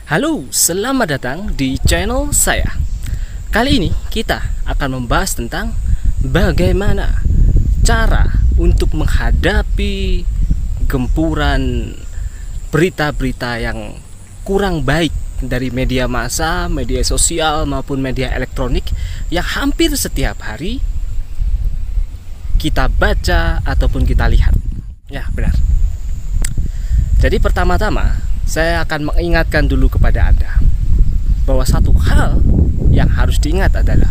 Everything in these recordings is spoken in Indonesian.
Halo, selamat datang di channel saya. Kali ini kita akan membahas tentang bagaimana cara untuk menghadapi gempuran berita-berita yang kurang baik dari media massa, media sosial maupun media elektronik yang hampir setiap hari kita baca ataupun kita lihat. Ya, benar. Jadi pertama-tama saya akan mengingatkan dulu kepada Anda bahwa satu hal yang harus diingat adalah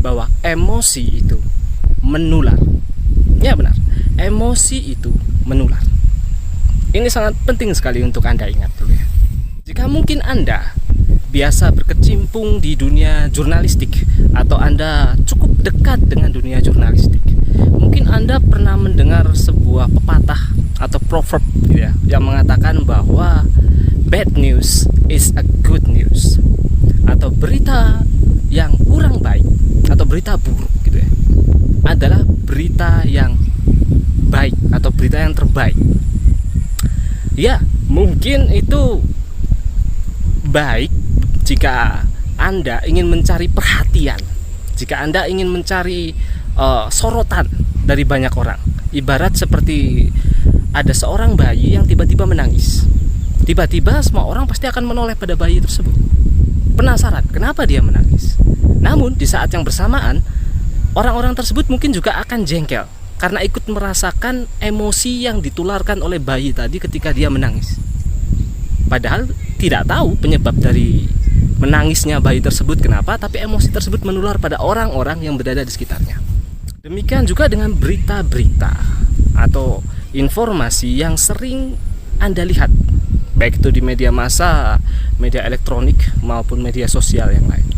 bahwa emosi itu menular. Ya benar, emosi itu menular. Ini sangat penting sekali untuk Anda ingat dulu ya. Jika mungkin Anda biasa berkecimpung di dunia jurnalistik atau Anda cukup dekat dengan dunia jurnalistik, mungkin Anda pernah mendengar sebuah pepatah atau proverb gitu ya, yang mengatakan bahwa bad news is a good news, atau berita yang kurang baik atau berita buruk gitu ya adalah berita yang baik atau berita yang terbaik. Ya, mungkin itu baik jika Anda ingin mencari perhatian, jika Anda ingin mencari sorotan dari banyak orang. Ibarat seperti ada seorang bayi yang tiba-tiba menangis. Tiba-tiba semua orang pasti akan menoleh pada bayi tersebut. Penasaran kenapa dia menangis. Namun di saat yang bersamaan, orang-orang tersebut mungkin juga akan jengkel karena ikut merasakan emosi yang ditularkan oleh bayi tadi ketika dia menangis. Padahal tidak tahu penyebab dari menangisnya bayi tersebut kenapa, tapi emosi tersebut menular pada orang-orang yang berada di sekitarnya. Demikian juga dengan berita-berita atau informasi yang sering Anda lihat, baik itu di media massa, media elektronik maupun media sosial yang lain.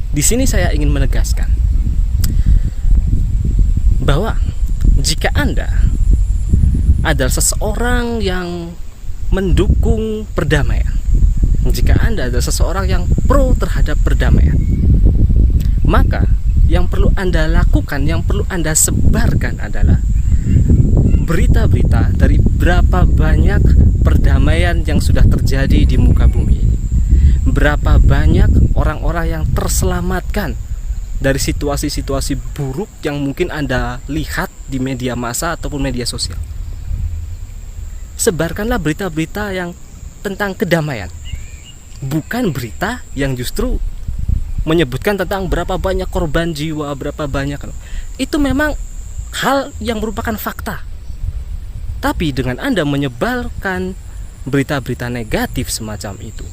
Di sini saya ingin menegaskan bahwa jika Anda adalah seseorang yang mendukung perdamaian, jika Anda adalah seseorang yang pro terhadap perdamaian, maka yang perlu Anda lakukan, yang perlu Anda sebarkan adalah berita-berita dari berapa banyak perdamaian yang sudah terjadi di muka bumi ini. Berapa banyak orang-orang yang terselamatkan dari situasi-situasi buruk yang mungkin Anda lihat di media massa ataupun media sosial. Sebarkanlah berita-berita yang tentang kedamaian, bukan berita yang justru menyebutkan tentang berapa banyak korban jiwa, berapa banyak. Itu memang hal yang merupakan fakta. Tapi dengan Anda menyebarkan berita-berita negatif semacam itu,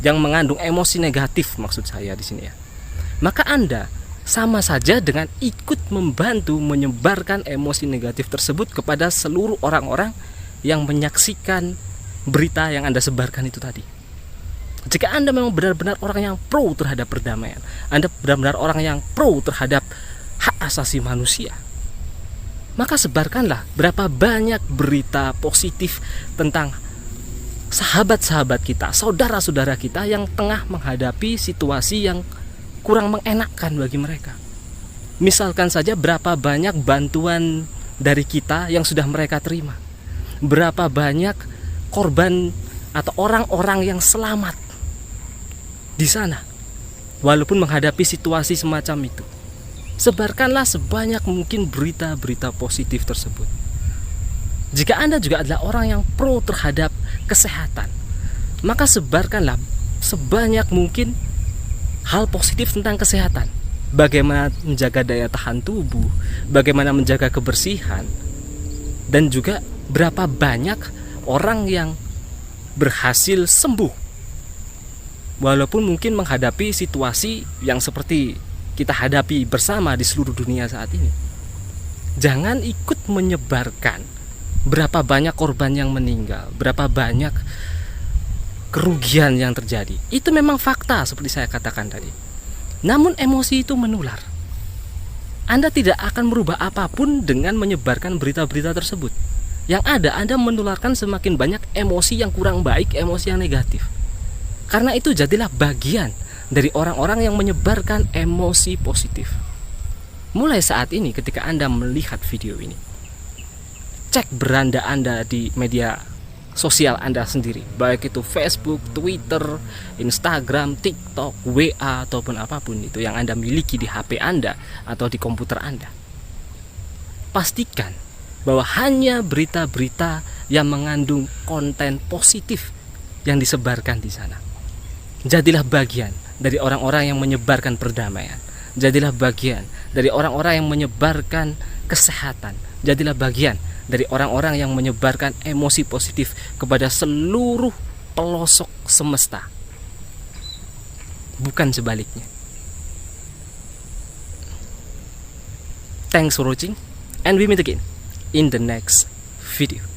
yang mengandung emosi negatif maksud saya di sini ya, maka Anda sama saja dengan ikut membantu menyebarkan emosi negatif tersebut kepada seluruh orang-orang yang menyaksikan berita yang Anda sebarkan itu tadi. Jika Anda memang benar-benar orang yang pro terhadap perdamaian, Anda benar-benar orang yang pro terhadap hak asasi manusia, maka sebarkanlah berapa banyak berita positif tentang sahabat-sahabat kita, saudara-saudara kita yang tengah menghadapi situasi yang kurang mengenakkan bagi mereka. Misalkan saja berapa banyak bantuan dari kita yang sudah mereka terima, berapa banyak korban atau orang-orang yang selamat di sana walaupun menghadapi situasi semacam itu. Sebarkanlah sebanyak mungkin berita-berita positif tersebut. Jika Anda juga adalah orang yang pro terhadap kesehatan, maka sebarkanlah sebanyak mungkin hal positif tentang kesehatan. Bagaimana menjaga daya tahan tubuh, bagaimana menjaga kebersihan, dan juga berapa banyak orang yang berhasil sembuh walaupun mungkin menghadapi situasi yang seperti kita hadapi bersama di seluruh dunia saat ini. Jangan ikut menyebarkan berapa banyak korban yang meninggal, berapa banyak kerugian yang terjadi. Itu memang fakta seperti saya katakan tadi. Namun emosi itu menular. Anda tidak akan merubah apapun dengan menyebarkan berita-berita tersebut. Yang ada, Anda menularkan semakin banyak emosi yang kurang baik, emosi yang negatif. Karena itu jadilah bagian dari orang-orang yang menyebarkan emosi positif. Mulai saat ini ketika Anda melihat video ini, cek beranda Anda di media sosial Anda sendiri, baik itu Facebook, Twitter, Instagram, TikTok, WA, ataupun apapun itu yang Anda miliki di HP Anda atau di komputer Anda. Pastikan bahwa hanya berita-berita yang mengandung konten positif yang disebarkan di sana. Jadilah bagian dari orang-orang yang menyebarkan perdamaian. Jadilah bagian dari orang-orang yang menyebarkan kesehatan. Jadilah bagian dari orang-orang yang menyebarkan emosi positif kepada seluruh pelosok semesta, bukan sebaliknya. Thanks for watching, and we meet again in the next video.